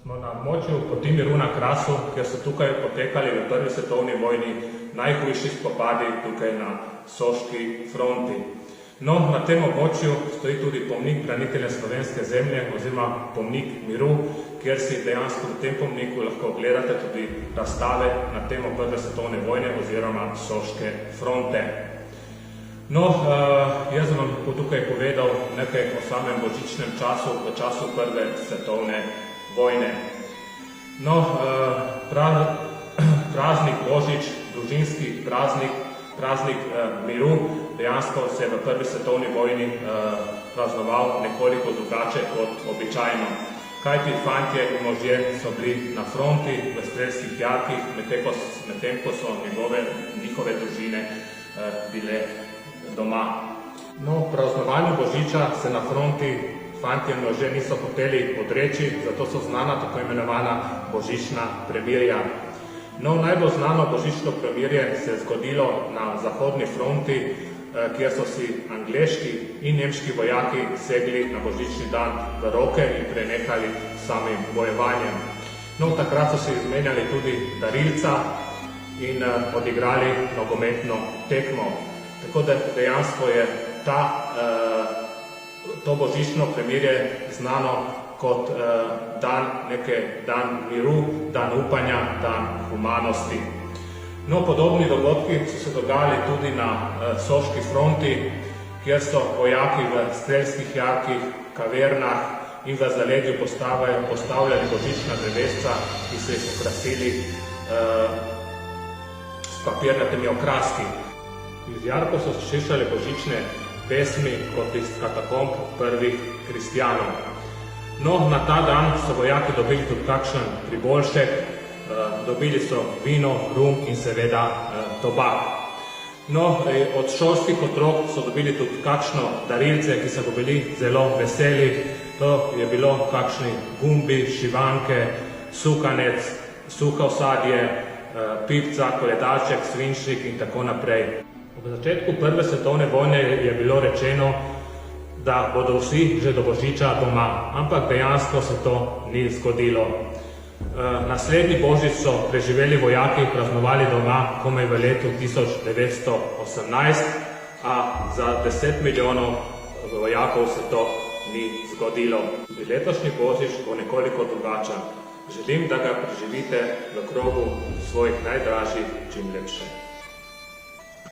Smo na območju poti miru na Krasu, kjer so tukaj potekali v prvi svetovni vojni najhujši spopadi tukaj na soški fronti. No, na tem območju stoji tudi pomnik branitelja slovenske zemlje oziroma pomnik miru, kjer si dejansko v tem pomniku lahko gledate tudi razstave na temo prve svetovne vojne oziroma soške fronte. No, jaz vam tukaj povedal nekaj o samem božičnem času, v času prve svetovne vojne. No, praznik Božič, družinski praznik miru, dejansko se je v prvi svetovni vojni praznoval nekoliko drugače kot običajno. Kajti fantje in možje so bili na fronti v strelskih jarkih, medtem ko so njihove družine bile doma. No, praznovanju Božiča se na fronti fantje in možje niso hoteli odreči, zato so znana tako imenovana božična premirja. No, najbolj znano božično premirje se je zgodilo na zahodni fronti, kjer so si angleški in nemški vojaki segli na božični dan v roke in prenehali samim bojevanjem. No, takrat so si izmenjali tudi darilca in odigrali nogometno tekmo. Tako da dejansko je to božično premirje znano kot dan miru, dan upanja, dan humanosti. No, podobni dogodki so se dogajali tudi na soški fronti, kjer so vojaki v strelskih jarkih, kavernah in v zaledju postavljali božična drevesca, ki so jih okrasili s papirnatimi okraski. Iz jarkov so slišali božične pesmi kot iz katakomb prvih kristjanov. No, na ta dan so vojaki dobili tudi kakšen priboljšek, dobili so vino, rum in seveda tobak. No, od šolskih otrok so dobili tudi kakšno darilce, ki so bili zelo veseli. To je bilo kakšni gumbi, šivanke, sukanec, suho sadje, pipca, koledaček, svinčnik in tako naprej. Ob začetku prve svetovne vojne je bilo rečeno, da bodo vsi že do Božiča doma, ampak dejansko se to ni zgodilo. Naslednji Božič so preživeli vojaki praznovali doma komaj v letu 1918, a za 10 milijonov vojakov se to ni zgodilo. Tudi letošnji Božič bo nekoliko drugačen. Želim, da ga preživite v krogu svojih najdražjih čim lepše.